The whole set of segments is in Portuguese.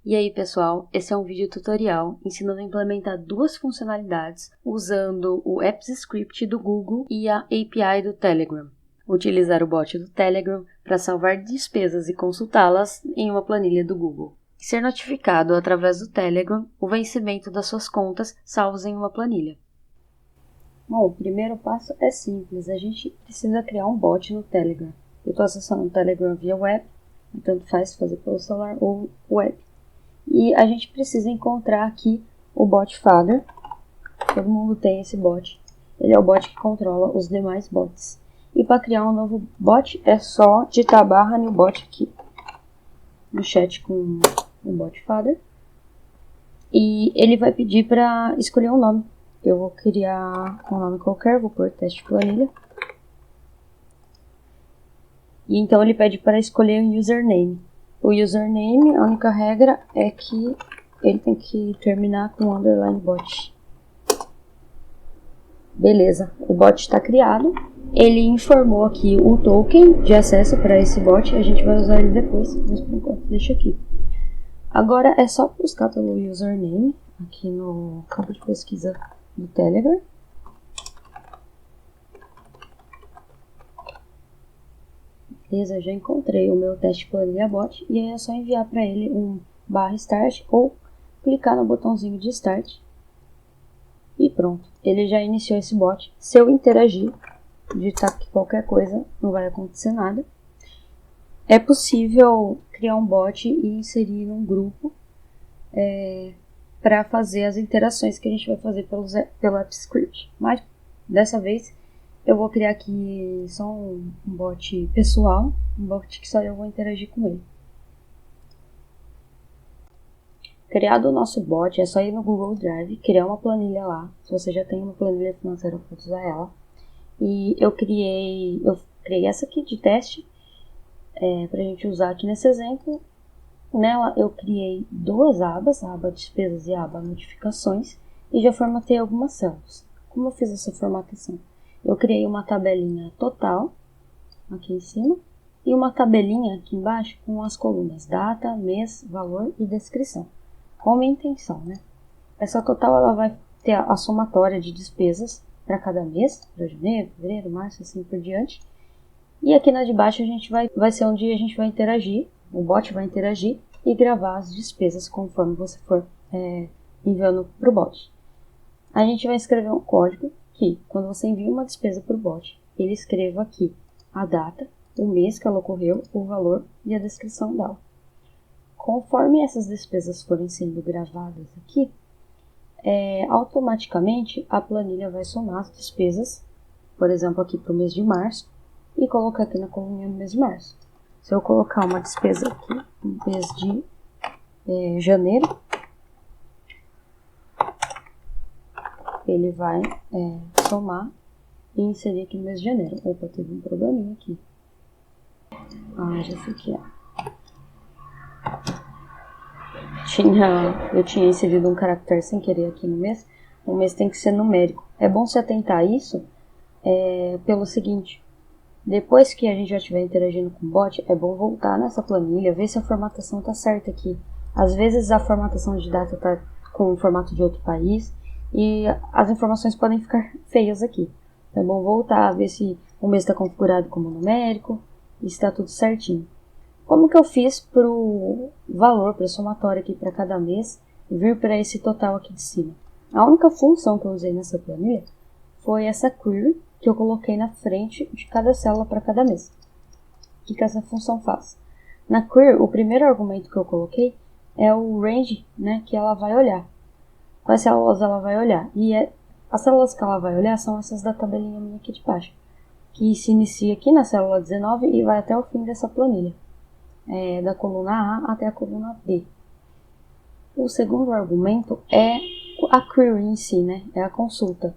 E aí pessoal, esse é um vídeo tutorial ensinando a implementar duas funcionalidades usando o AppsScript do Google e a API do Telegram. Utilizar o bot do Telegram para salvar despesas e consultá-las em uma planilha do Google. E ser notificado através do Telegram o vencimento das suas contas salvas em uma planilha. Bom, o primeiro passo é simples, a gente precisa criar um bot no Telegram. Eu estou acessando o Telegram via web, tanto faz fazer pelo celular ou web. E a gente precisa encontrar aqui o bot Father. Todo mundo tem esse bot. Ele é o bot que controla os demais bots. E para criar um novo bot é só digitar /new bot aqui no chat com o bot Father. E ele vai pedir para escolher um nome. Eu vou criar um nome qualquer, vou pôr teste planilha. E então ele pede para escolher um username. O username, a única regra é que ele tem que terminar com underline bot. Beleza, o bot está criado. Ele informou aqui o token de acesso para esse bot. A gente vai usar ele depois, mas por enquanto deixa aqui. Agora é só buscar pelo username aqui no campo de pesquisa do Telegram. Beleza, já encontrei o meu teste planilha bot e aí é só enviar para ele um /start ou clicar no botãozinho de start e pronto, ele já iniciou esse bot. Se eu interagir, digitar aqui qualquer coisa, não vai acontecer nada. É possível criar um bot e inserir num grupo para fazer as interações que a gente vai fazer pelo AppScript, mas dessa vez eu vou criar aqui só um bot pessoal, um bot que só eu vou interagir com ele. Criado o nosso bot, é só ir no Google Drive, criar uma planilha lá. Se você já tem uma planilha financeira, pode usar ela. E eu criei essa aqui de teste, para a gente usar aqui nesse exemplo. Nela eu criei duas abas, a aba despesas e a aba notificações, e já formatei algumas células. Como eu fiz essa formatação? Eu criei uma tabelinha total, aqui em cima, e uma tabelinha aqui embaixo com as colunas data, mês, valor e descrição. Com a minha intenção, né? Essa total ela vai ter a somatória de despesas para cada mês, para janeiro, fevereiro, março, assim por diante. E aqui na de baixo vai ser onde a gente vai interagir, o bot vai interagir e gravar as despesas conforme você for enviando para o bot. A gente vai escrever um código que, quando você envia uma despesa para o bot, ele escreva aqui a data, o mês que ela ocorreu, o valor e a descrição dela. Conforme essas despesas forem sendo gravadas aqui, automaticamente a planilha vai somar as despesas, por exemplo, aqui para o mês de março, e colocar aqui na coluninha do mês de março. Se eu colocar uma despesa aqui no mês de janeiro, ele vai somar e inserir aqui no mês de janeiro. Opa, teve um probleminha aqui. Já sei o que é. Eu tinha inserido um caractere sem querer aqui no mês. O mês tem que ser numérico. É bom se atentar a isso pelo seguinte. Depois que a gente já estiver interagindo com o bot, é bom voltar nessa planilha, ver se a formatação está certa aqui. Às vezes a formatação de data está com o formato de outro país e as informações podem ficar feias aqui. Então é bom voltar, ver se o mês está configurado como numérico e está tudo certinho. Como que eu fiz para o valor, para a somatória aqui para cada mês, vir para esse total aqui de cima? A única função que eu usei nessa planilha foi essa query que eu coloquei na frente de cada célula para cada mês. O que essa função faz? Na query, o primeiro argumento que eu coloquei é o range, né, que ela vai olhar. Quais células ela vai olhar? E as células que ela vai olhar são essas da tabelinha minha aqui de baixo, que se inicia aqui na célula 19 e vai até o fim dessa planilha, da coluna A até a coluna B. O segundo argumento é a query em si, né, é a consulta.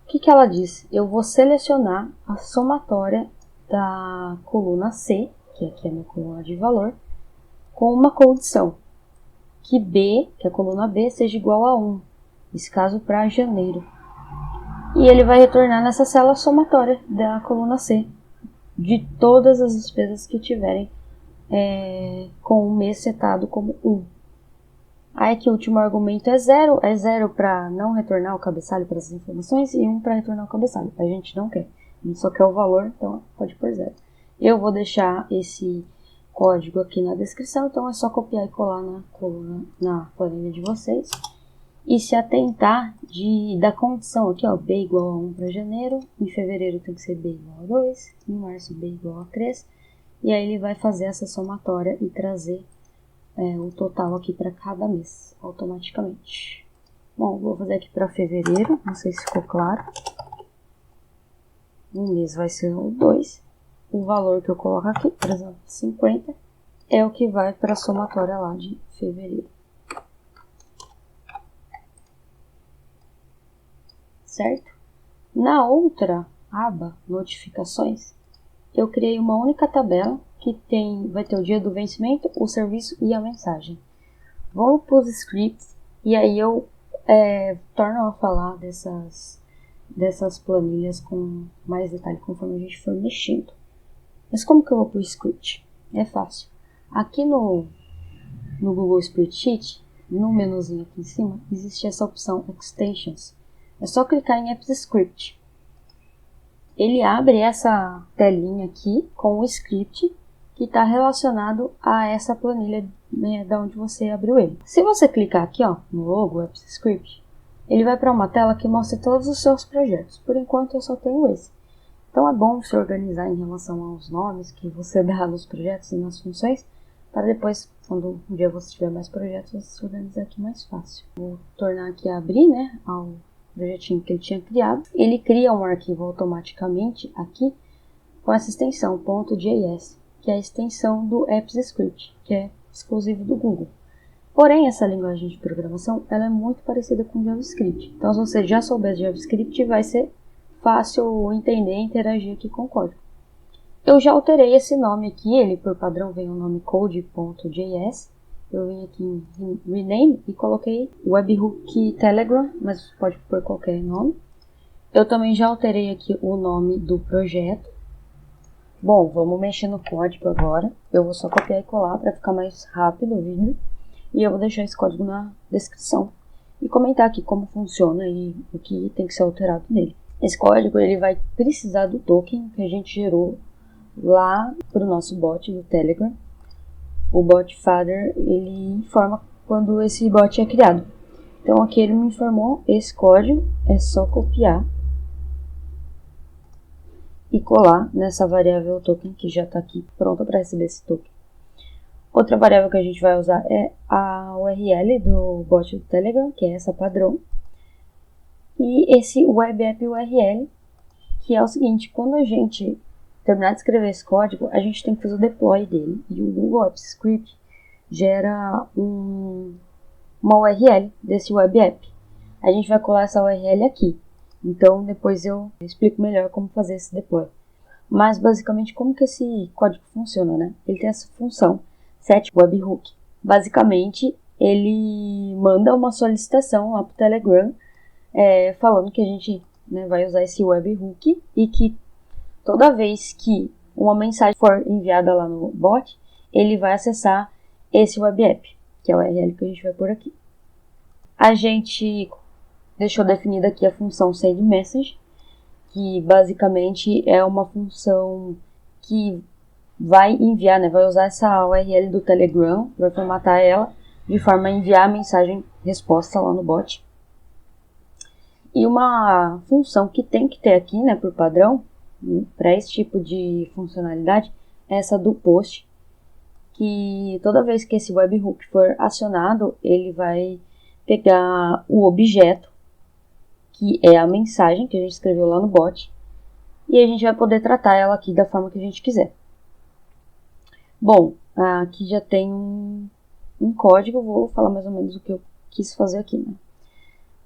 O que ela diz? Eu vou selecionar a somatória da coluna C, que aqui é a minha coluna de valor, com uma condição. Que B, que a coluna B, seja igual a 1. Esse caso para janeiro. E ele vai retornar nessa célula somatória da coluna C, de todas as despesas que tiverem com o mês setado como 1. Aí aqui o último argumento é 0 para não retornar o cabeçalho para essas informações e 1 para retornar o cabeçalho. A gente não quer, a gente só quer o valor, então pode pôr 0. Eu vou deixar esse código aqui na descrição, então é só copiar e colar na coluna, na planilha de vocês. E se atentar da condição aqui, ó, B igual a 1 para janeiro, em fevereiro tem que ser B igual a 2, em março B igual a 3, e aí ele vai fazer essa somatória e trazer o total aqui para cada mês, automaticamente. Bom, vou fazer aqui para fevereiro, não sei se ficou claro. Um mês vai ser o 2. O valor que eu coloco aqui, por exemplo, 50, é o que vai para a somatória lá de fevereiro. Certo? Na outra aba, notificações, eu criei uma única tabela que vai ter o dia do vencimento, o serviço e a mensagem. Vamos para os scripts e aí eu torno a falar dessas planilhas com mais detalhe conforme a gente for mexendo. Mas como que eu vou para o script? É fácil. Aqui no Google Spreadsheet, no menuzinho aqui em cima, existe essa opção Extensions. É só clicar em Apps Script. Ele abre essa telinha aqui com o script que está relacionado a essa planilha, né, da onde você abriu ele. Se você clicar aqui, ó, no logo Apps Script, ele vai para uma tela que mostra todos os seus projetos. Por enquanto eu só tenho esse. Então é bom se organizar em relação aos nomes que você dá nos projetos e nas funções, para depois, quando um dia você tiver mais projetos, você se organizar aqui mais fácil. Vou tornar aqui a abrir, né, ao projetinho que ele tinha criado. Ele cria um arquivo automaticamente aqui com essa extensão .js, que é a extensão do Apps Script, que é exclusivo do Google. Porém, essa linguagem de programação ela é muito parecida com JavaScript. Então, se você já souber JavaScript, vai ser fácil entender e interagir aqui com o código. Eu já alterei esse nome aqui, ele por padrão vem o nome code.js. Eu vim aqui em Rename e coloquei Webhook Telegram, mas pode pôr qualquer nome. Eu também já alterei aqui o nome do projeto. Bom, vamos mexer no código agora. Eu vou só copiar e colar para ficar mais rápido o vídeo. E eu vou deixar esse código na descrição. E comentar aqui como funciona e o que tem que ser alterado nele. Esse código ele vai precisar do token que a gente gerou lá para o nosso bot do Telegram. O bot Father ele informa quando esse bot é criado. Então aqui ele me informou esse código, é só copiar e colar nessa variável token que já está aqui pronta para receber esse token. Outra variável que a gente vai usar é a URL do bot do Telegram, que é essa padrão. E esse web app URL, que é o seguinte, quando a gente terminar de escrever esse código, a gente tem que fazer o deploy dele. E o Google Apps Script gera uma URL desse web app. A gente vai colar essa URL aqui. Então, depois eu explico melhor como fazer esse deploy. Mas, basicamente, como que esse código funciona, né? Ele tem essa função, setWebhook. Basicamente, ele manda uma solicitação lá para o Telegram, falando que a gente, né, vai usar esse webhook e que toda vez que uma mensagem for enviada lá no bot, ele vai acessar esse web app, que é o URL que a gente vai pôr aqui. A gente deixou definida aqui a função sendMessage, que basicamente é uma função que vai enviar, né, vai usar essa URL do Telegram, vai formatar ela de forma a enviar a mensagem resposta lá no bot. E uma função que tem que ter aqui, né, por padrão, para esse tipo de funcionalidade, é essa do post, que toda vez que esse webhook for acionado, ele vai pegar o objeto, que é a mensagem que a gente escreveu lá no bot, e a gente vai poder tratar ela aqui da forma que a gente quiser. Bom, aqui já tem um código, vou falar mais ou menos o que eu quis fazer aqui, né?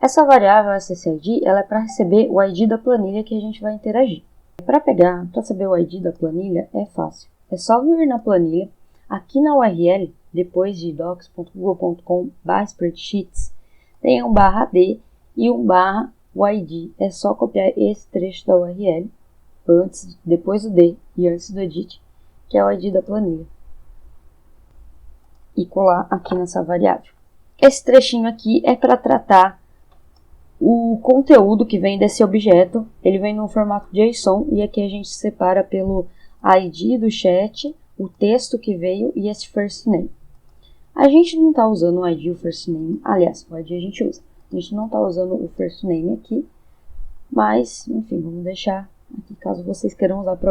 Essa variável SSID, ela é para receber o ID da planilha que a gente vai interagir. Para saber o ID da planilha, é fácil. É só vir na planilha, aqui na URL, depois de docs.google.com/spreadsheets, tem um /d e um /id. É só copiar esse trecho da URL, depois do d e antes do edit, que é o ID da planilha, e colar aqui nessa variável. Esse trechinho aqui é para tratar o conteúdo que vem desse objeto. Ele vem no formato JSON e aqui a gente separa pelo ID do chat, o texto que veio e esse first name. A gente não está usando o ID e o first name, aliás, o ID a gente usa. A gente não está usando o first name aqui, mas, enfim, vamos deixar aqui caso vocês queiram usar para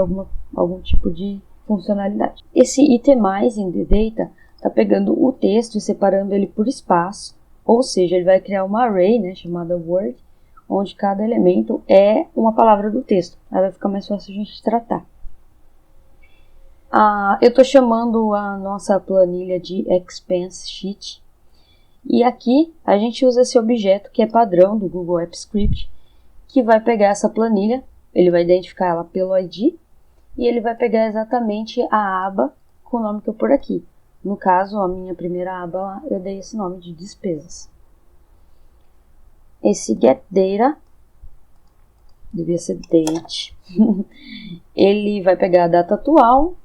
algum tipo de funcionalidade. Esse itemize in the data está pegando o texto e separando ele por espaço, ou seja, ele vai criar uma array, né, chamada word, onde cada elemento é uma palavra do texto. Aí vai ficar mais fácil a gente tratar. Eu estou chamando a nossa planilha de expense sheet. E aqui a gente usa esse objeto que é padrão do Google Apps Script, que vai pegar essa planilha, ele vai identificar ela pelo ID, e ele vai pegar exatamente a aba com o nome que eu pôr aqui. No caso, a minha primeira aba, eu dei esse nome de despesas. Esse getData, devia ser date, ele vai pegar a data atual,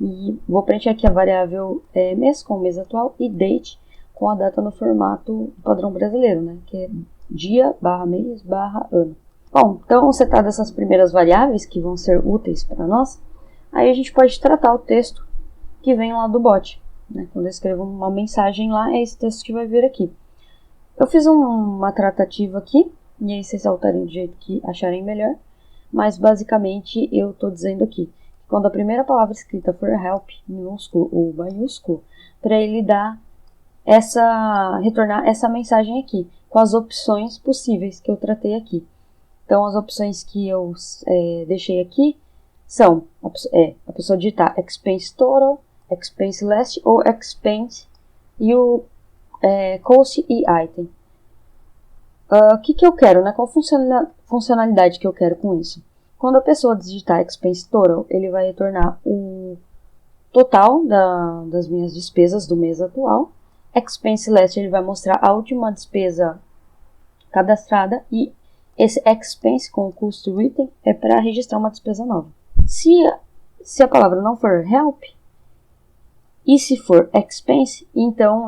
e vou preencher aqui a variável mês com o mês atual e date com a data no formato padrão brasileiro, né? Que é dia, mês, ano. Bom, então setado essas primeiras variáveis que vão ser úteis para nós, aí a gente pode tratar o texto que vem lá do bot. Né? Quando eu escrevo uma mensagem lá, é esse texto que vai vir aqui. Eu fiz uma tratativa aqui, e aí vocês alterem do jeito que acharem melhor, mas basicamente eu estou dizendo aqui, quando a primeira palavra escrita for help, minúsculo ou maiúsculo, para ele retornar essa mensagem aqui, com as opções possíveis que eu tratei aqui. Então, as opções que eu deixei aqui são a pessoa digitar expense total, expense last ou expense e o cost e item. O que eu quero, né? Qual funcionalidade que eu quero com isso? Quando a pessoa digitar expense total, ele vai retornar o total das minhas despesas do mês atual. Expense last, ele vai mostrar a última despesa cadastrada e esse expense com o custo do item é para registrar uma despesa nova. Se a palavra não for help e se for expense, então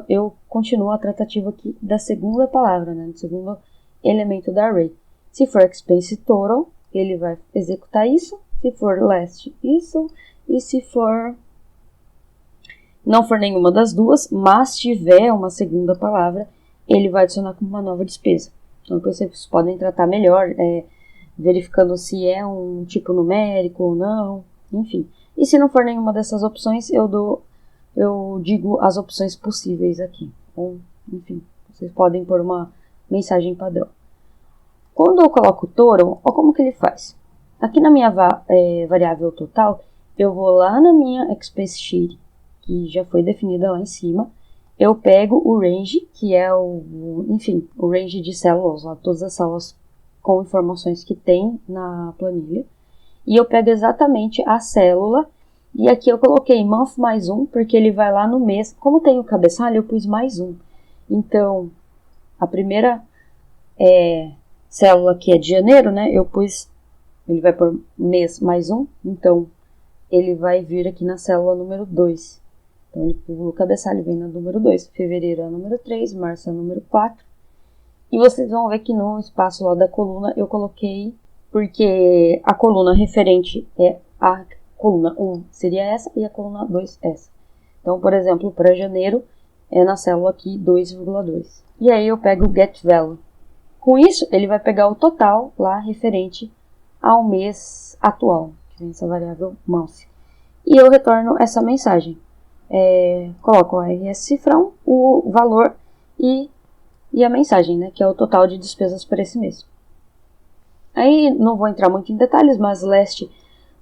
eu continuo a tratativa aqui da segunda palavra, né, do segundo elemento da array. Se for expense total, ele vai executar isso. Se for last, isso. E se não for nenhuma das duas, mas tiver uma segunda palavra, ele vai adicionar como uma nova despesa. Então, depois vocês podem tratar melhor, verificando se é um tipo numérico ou não, enfim. E se não for nenhuma dessas opções, eu digo as opções possíveis aqui. Ou, enfim, vocês podem pôr uma mensagem padrão. Quando eu coloco total, olha como que ele faz. Aqui na minha variável total, eu vou lá na minha expense sheet, que já foi definida lá em cima. Eu pego o range, que é o range de células, lá, todas as células com informações que tem na planilha. E eu pego exatamente a célula, e aqui eu coloquei month mais 1, porque ele vai lá no mês. Como tem o cabeçalho, eu pus mais 1. Então, a primeira célula que é de janeiro, né, ele vai por mês mais 1, então ele vai vir aqui na célula número 2. Então, ele pula o cabeçalho e vem no número 2. Fevereiro é o número 3, março é o número 4. E vocês vão ver que no espaço lá da coluna eu coloquei, porque a coluna referente é a coluna 1 seria essa e a coluna 2 essa. Então, por exemplo, para janeiro é na célula aqui 2,2. E aí eu pego o get value. Com isso, ele vai pegar o total lá referente ao mês atual, que vem essa variável month. E eu retorno essa mensagem. Coloco o RS cifrão, o valor e a mensagem, né, que é o total de despesas para esse mês. Aí não vou entrar muito em detalhes, mas last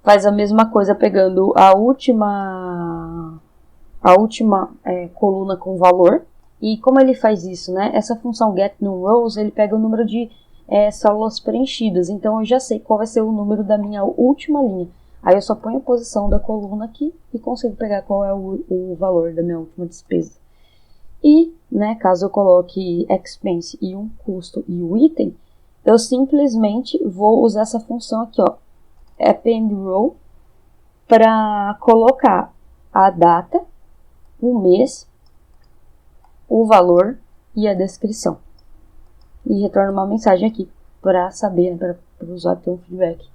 faz a mesma coisa pegando a última coluna com valor. E como ele faz isso, né? Essa função getNumRows, ele pega o número de células preenchidas. Então eu já sei qual vai ser o número da minha última linha. Aí eu só ponho a posição da coluna aqui e consigo pegar qual é o valor da minha última despesa. E, né, caso eu coloque expense e um custo e o item, eu simplesmente vou usar essa função aqui, ó, append row, para colocar a data, o mês, o valor e a descrição. E retorna uma mensagem aqui para saber, para o usuário ter um feedback,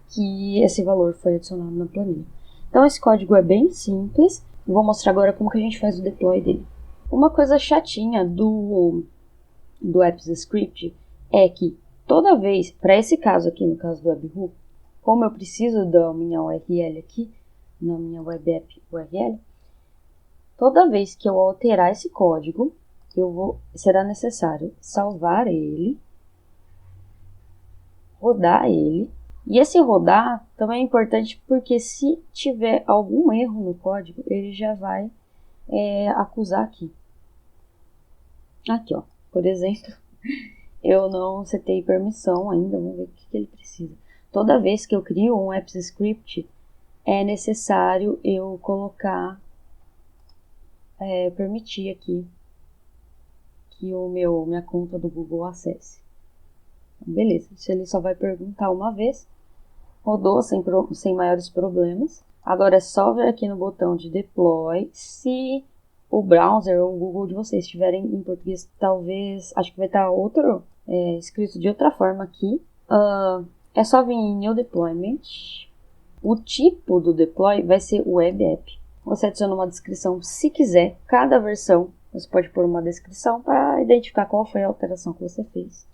que esse valor foi adicionado na planilha. Então esse código é bem simples. Vou mostrar agora como que a gente faz o deploy dele. Uma coisa chatinha do AppsScript é que toda vez, para esse caso aqui, no caso do WebHook, como eu preciso da minha URL aqui, na minha web app URL, toda vez que eu alterar esse código, será necessário salvar ele, rodar ele. E esse rodar também é importante porque se tiver algum erro no código, ele já vai acusar aqui. Aqui, ó, por exemplo, eu não setei permissão ainda, vamos ver o que ele precisa. Toda vez que eu crio um AppsScript, é necessário eu colocar, permitir aqui que minha conta do Google acesse. Beleza, isso ele só vai perguntar uma vez. Rodou sem maiores problemas. Agora é só ver aqui no botão de deploy. Se o browser ou o Google de vocês estiverem em português, talvez, acho que vai estar escrito de outra forma aqui. É só vir em New Deployment. O tipo do deploy vai ser Web App. Você adiciona uma descrição se quiser. Cada versão você pode pôr uma descrição para identificar qual foi a alteração que você fez.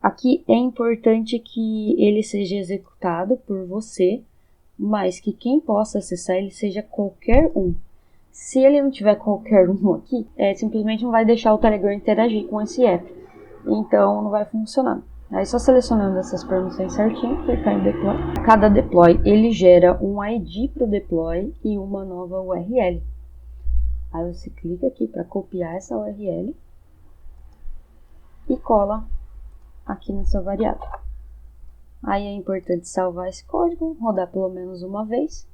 Aqui é importante que ele seja executado por você, mas que quem possa acessar ele seja qualquer um. Se ele não tiver qualquer um aqui, simplesmente não vai deixar o Telegram interagir com esse app. Então não vai funcionar. Aí só selecionando essas permissões certinho, clicar em deploy. Cada deploy ele gera um ID para o deploy e uma nova URL. Aí você clica aqui para copiar essa URL e cola aqui nessa variável. Aí é importante salvar esse código, rodar pelo menos uma vez.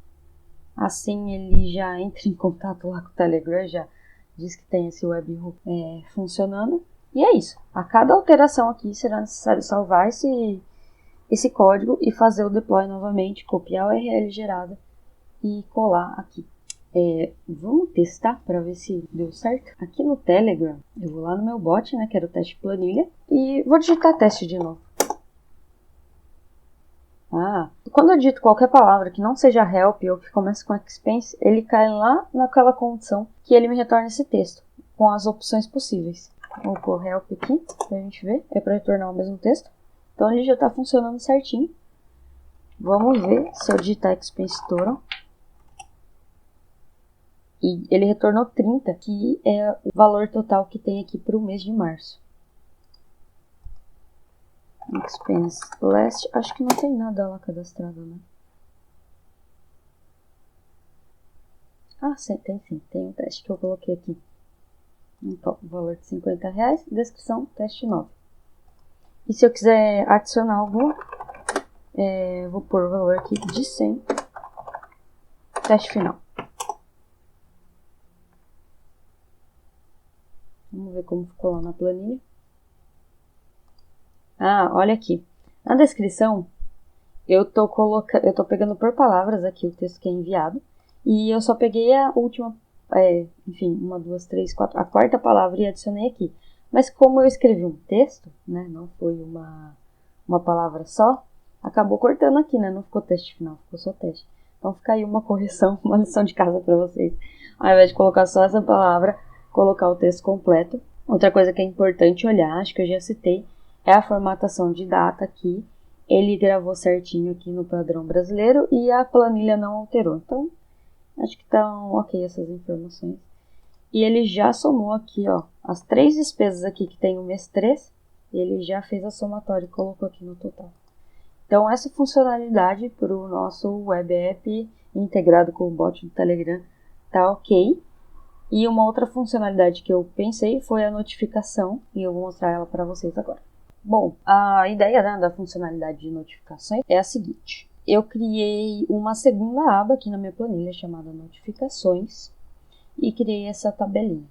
Assim ele já entra em contato lá com o Telegram, já diz que tem esse webhook funcionando. E é isso. A cada alteração aqui será necessário salvar esse código e fazer o deploy novamente, copiar a URL gerada e colar aqui. Vamos testar para ver se deu certo. Aqui no Telegram, eu vou lá no meu bot, né, que era o teste planilha, e vou digitar teste de novo. Quando eu digito qualquer palavra que não seja help ou que comece com expense, ele cai lá naquela condição que ele me retorna esse texto, com as opções possíveis. Vou pôr help aqui, pra gente ver, é para retornar o mesmo texto. Então ele já está funcionando certinho. Vamos ver se eu digitar expense total. E ele retornou 30, que é o valor total que tem aqui para o mês de março. Expense last, acho que não tem nada lá cadastrado, né? Sim, tem sim, tem um teste que eu coloquei aqui. Então, valor de R$50, descrição, teste 9. E se eu quiser adicionar algum, vou pôr o valor aqui de 100, teste final. Vamos ver como ficou lá na planilha. Olha aqui. Na descrição, eu tô pegando por palavras aqui o texto que é enviado. E eu só peguei a última, enfim, 1, 2, 3, 4, a quarta palavra e adicionei aqui. Mas como eu escrevi um texto, né, não foi uma palavra só, acabou cortando aqui, né, não ficou teste final, ficou só teste. Então fica aí uma correção, uma lição de casa para vocês. Ao invés de colocar só essa palavra, colocar o texto completo. Outra coisa que é importante olhar, acho que eu já citei, é a formatação de data aqui. Ele gravou certinho aqui no padrão brasileiro e a planilha não alterou. Então, acho que estão ok essas informações. E ele já somou aqui, ó, as 3 despesas aqui que tem o mês 3, ele já fez a somatória e colocou aqui no total. Então, essa funcionalidade para o nosso web app integrado com o bot do Telegram tá ok. E uma outra funcionalidade que eu pensei foi a notificação, e eu vou mostrar ela para vocês agora. Bom, a ideia, né, da funcionalidade de notificações é a seguinte. Eu criei uma segunda aba aqui na minha planilha chamada notificações e criei essa tabelinha.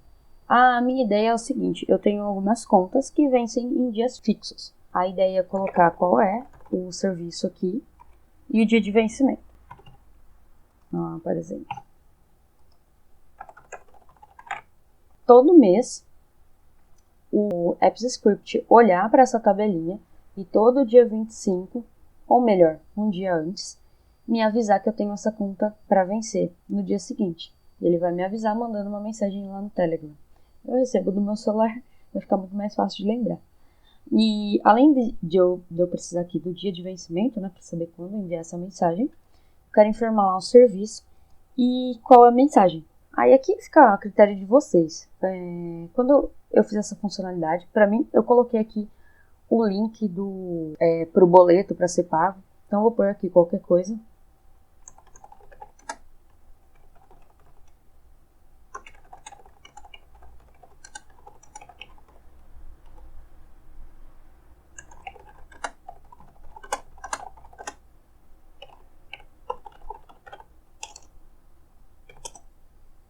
A minha ideia é o seguinte, eu tenho algumas contas que vencem em dias fixos. A ideia é colocar qual é o serviço aqui e o dia de vencimento. Por exemplo. todo mês o AppsScript olhar para essa tabelinha e todo dia 25, ou melhor, um dia antes, me avisar que eu tenho essa conta para vencer no dia seguinte. Ele vai me avisar mandando uma mensagem lá no Telegram. Eu recebo do meu celular, vai ficar muito mais fácil de lembrar. E além de eu precisar aqui do dia de vencimento, né, para saber quando enviar essa mensagem, eu quero informar lá o serviço e qual é a mensagem. Aí aqui fica a critério de vocês. Quando eu fiz essa funcionalidade, para mim, eu coloquei aqui o link pro boleto para ser pago. Então eu vou pôr aqui qualquer coisa.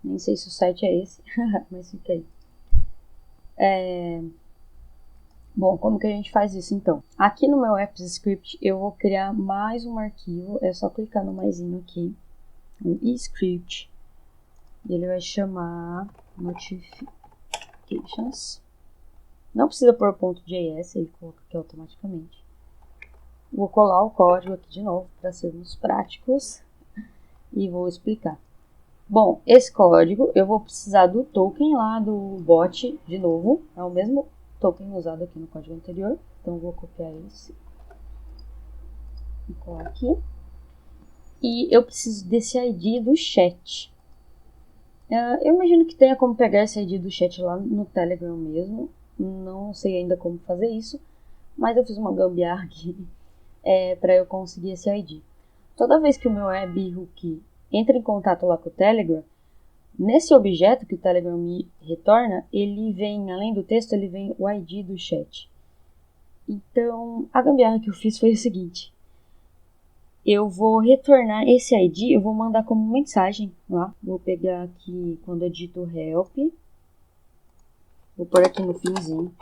Nem sei se o site é esse, mas fica aí. Bom, como que a gente faz isso então? Aqui no meu AppsScript eu vou criar mais um arquivo, é só clicar no maisinho aqui, um eScript, e ele vai chamar notifications. Não precisa pôr .js, ele coloca aqui automaticamente. Vou colar o código aqui de novo para sermos práticos e vou explicar. Bom, esse código eu vou precisar do token lá do bot de novo, é o mesmo token usado aqui no código anterior, então eu vou copiar esse e colar aqui. E eu preciso desse ID do chat. Eu imagino que tenha como pegar esse ID do chat lá no Telegram mesmo, não sei ainda como fazer isso, mas eu fiz uma gambiarra aqui para eu conseguir esse ID. Toda vez que o meu webhook entra em contato lá com o Telegram, nesse objeto que o Telegram me retorna, ele vem, além do texto, ele vem o ID do chat. Então, a gambiarra que eu fiz foi o seguinte. Eu vou retornar esse ID, eu vou mandar como mensagem lá. Vou pegar aqui, quando eu digito help, vou pôr aqui no finzinho,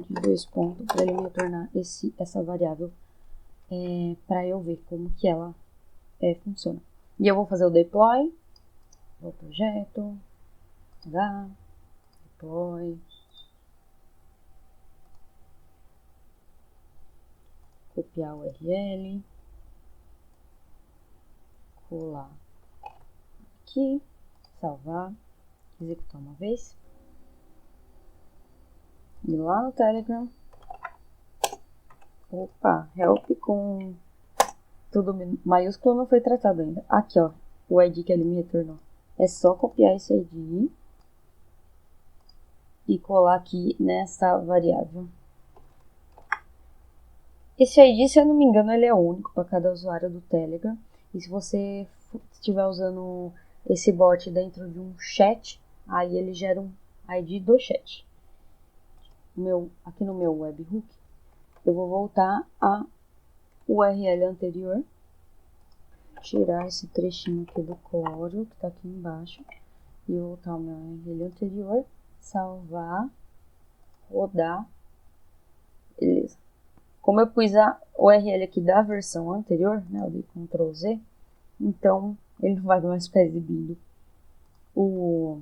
de 2 pontos, para ele me retornar essa variável, para eu ver como que ela funciona. E eu vou fazer o deploy, o projeto, deploy, copiar o URL, colar aqui, salvar, executar uma vez, e lá no Telegram, help com tudo maiúsculo não foi tratado ainda. Aqui, ó, o ID que ele me retornou. É só copiar esse ID e colar aqui nessa variável. Esse ID, se eu não me engano, ele é único para cada usuário do Telegram. E se você estiver usando esse bot dentro de um chat, aí ele gera um ID do chat. Aqui no meu webhook, eu vou voltar a URL anterior, tirar esse trechinho aqui do código que está aqui embaixo e voltar ao meu URL anterior, salvar, rodar, beleza. Como eu pus a URL aqui da versão anterior, né, eu dei Ctrl Z, então ele não vai mais ficar exibindo o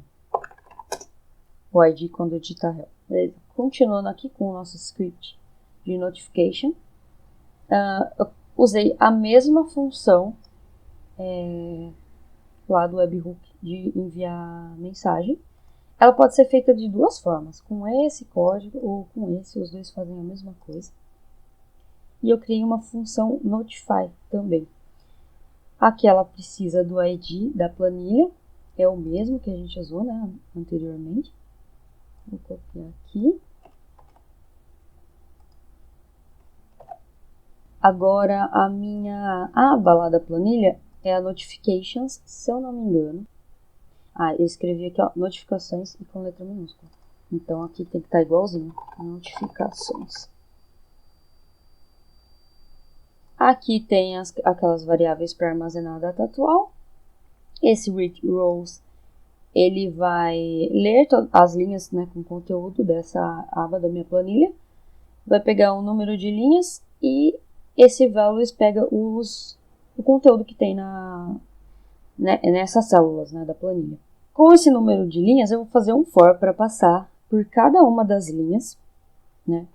ID quando eu digitar help. Beleza. Continuando aqui com o nosso script de notification, eu usei a mesma função lá do webhook de enviar mensagem. Ela pode ser feita de duas formas, com esse código ou com esse, os dois fazem a mesma coisa. E eu criei uma função notify também. Aqui ela precisa do ID da planilha, é o mesmo que a gente usou, né, anteriormente. Vou copiar aqui. Agora a minha aba lá da planilha é a notifications, se eu não me engano. Eu escrevi aqui, ó, notificações e com letra minúscula. Então aqui tem que estar igualzinho, notificações. Aqui tem aquelas variáveis para armazenar a data atual. Esse read rows, ele vai ler as linhas, né, com conteúdo dessa aba da minha planilha. Vai pegar o número de linhas e esse values pega o conteúdo que tem nessas células, né, da planilha. Com esse número de linhas, eu vou fazer um for para passar por cada uma das linhas, né?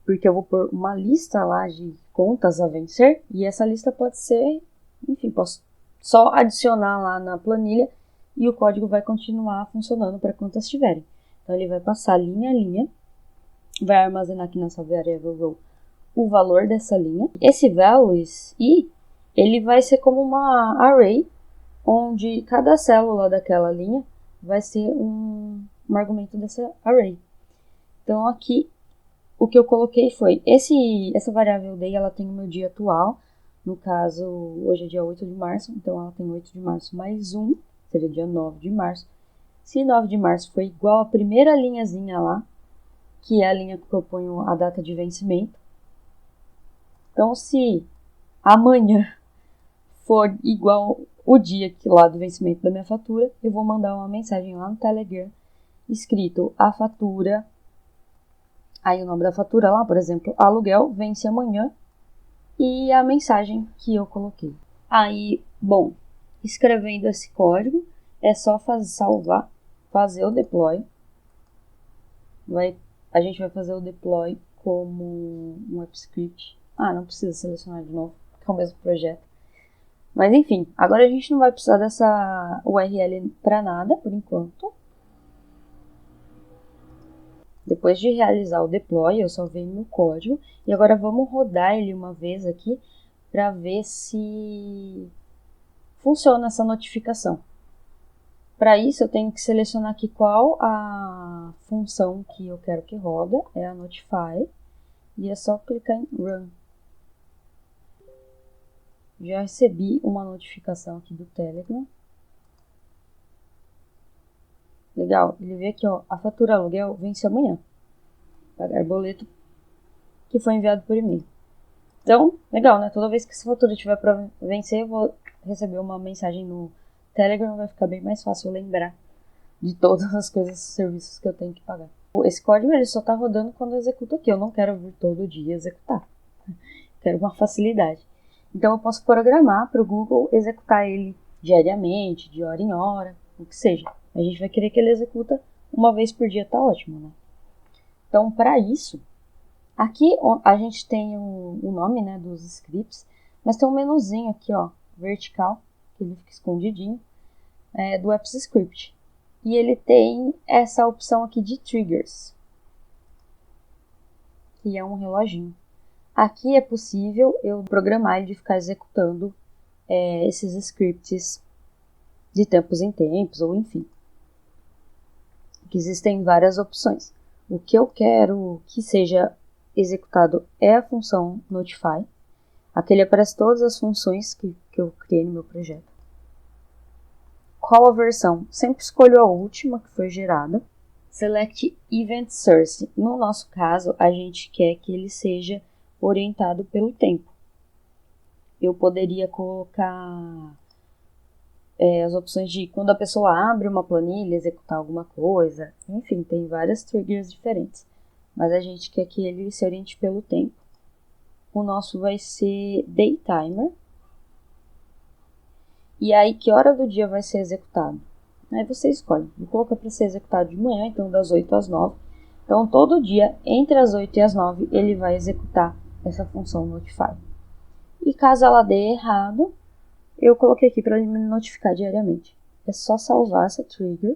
Porque eu vou pôr uma lista lá de contas a vencer, e essa lista pode ser, enfim, posso só adicionar lá na planilha e o código vai continuar funcionando para quantas tiverem. Então, ele vai passar linha a linha, vai armazenar aqui nessa variável row o valor dessa linha. Esse values i, ele vai ser como uma array, onde cada célula daquela linha vai ser um argumento dessa array. Então, aqui, o que eu coloquei foi, essa variável day, ela tem o meu dia atual, no caso, hoje é dia 8 de março, então ela tem 8 de março mais 1, seria dia 9 de março. Se 9 de março for igual à primeira linhazinha lá, que é a linha que eu ponho a data de vencimento. Então, se amanhã for igual o dia que lá do vencimento da minha fatura, eu vou mandar uma mensagem lá no Telegram, escrito a fatura, aí o nome da fatura lá, por exemplo, aluguel, vence amanhã, e a mensagem que eu coloquei. Aí, bom, escrevendo esse código, é só salvar, fazer o deploy. A gente vai fazer o deploy como um AppScript. Não precisa selecionar de novo, porque é o mesmo projeto. Mas enfim, agora a gente não vai precisar dessa URL para nada, por enquanto. Depois de realizar o deploy, eu só venho no código. E agora vamos rodar ele uma vez aqui para ver se funciona essa notificação. Para isso, eu tenho que selecionar aqui qual a função que eu quero que roda, é a Notify, e é só clicar em Run. Já recebi uma notificação aqui do Telegram. Legal, ele vê aqui, ó, a fatura aluguel vence amanhã. Pagar boleto que foi enviado por e-mail. Então, legal, né? Toda vez que essa fatura tiver para vencer, eu vou receber uma mensagem no Telegram, vai ficar bem mais fácil lembrar de todas as coisas, serviços que eu tenho que pagar. Esse código ele só está rodando quando eu executo aqui. Eu não quero vir todo dia executar. Quero uma facilidade. Então, eu posso programar para o Google executar ele diariamente, de hora em hora, o que seja. A gente vai querer que ele executa uma vez por dia, tá ótimo, né? Então, para isso, aqui a gente tem o nome, né, dos scripts, mas tem um menuzinho aqui, ó, vertical, que ele fica escondidinho, do AppScript. E ele tem essa opção aqui de triggers, que é um reloginho. Aqui é possível eu programar ele de ficar executando esses scripts de tempos em tempos, ou enfim. Que existem várias opções. O que eu quero que seja executado é a função Notify. Aqui ele aparece todas as funções que eu criei no meu projeto. Qual a versão? Sempre escolho a última que foi gerada. Select Event Source. No nosso caso, a gente quer que ele seja orientado pelo tempo. Eu poderia colocar as opções de quando a pessoa abre uma planilha, executar alguma coisa. Enfim, tem várias triggers diferentes. Mas a gente quer que ele se oriente pelo tempo. O nosso vai ser Day Timer. E aí, que hora do dia vai ser executado? Aí você escolhe. Vou colocar para ser executado de manhã, então das 8 às 9. Então, todo dia, entre as 8 e as 9, ele vai executar essa função Notify. E caso ela dê errado, eu coloquei aqui para ele me notificar diariamente. É só salvar essa trigger.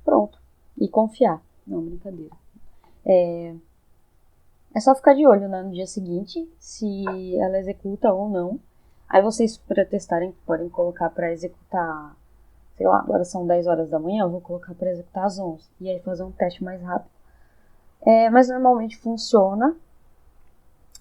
Pronto. E confiar. Não, brincadeira. É só ficar de olho, né, no dia seguinte, se ela executa ou não. Aí vocês, para testarem, podem colocar para executar, sei lá, agora são 10 horas da manhã, eu vou colocar para executar às 11. E aí fazer um teste mais rápido. Mas normalmente funciona.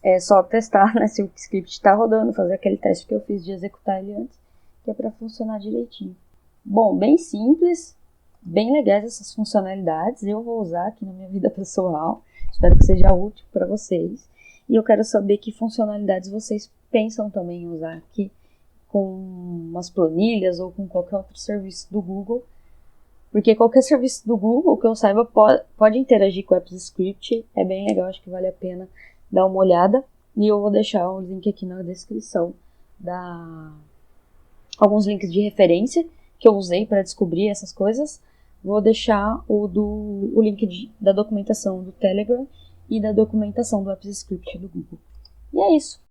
É só testar, né, se o script está rodando, fazer aquele teste que eu fiz de executar ele antes, que é para funcionar direitinho. Bom, bem simples, bem legais essas funcionalidades. Eu vou usar aqui na minha vida pessoal. Espero que seja útil para vocês. E eu quero saber que funcionalidades vocês pensam também em usar aqui com umas planilhas ou com qualquer outro serviço do Google. Porque qualquer serviço do Google, que eu saiba, pode interagir com o AppScript. É bem legal, acho que vale a pena dar uma olhada. E eu vou deixar o link aqui na descrição alguns links de referência que eu usei para descobrir essas coisas. Vou deixar o link da documentação do Telegram e da documentação do AppsScript do Google. E é isso.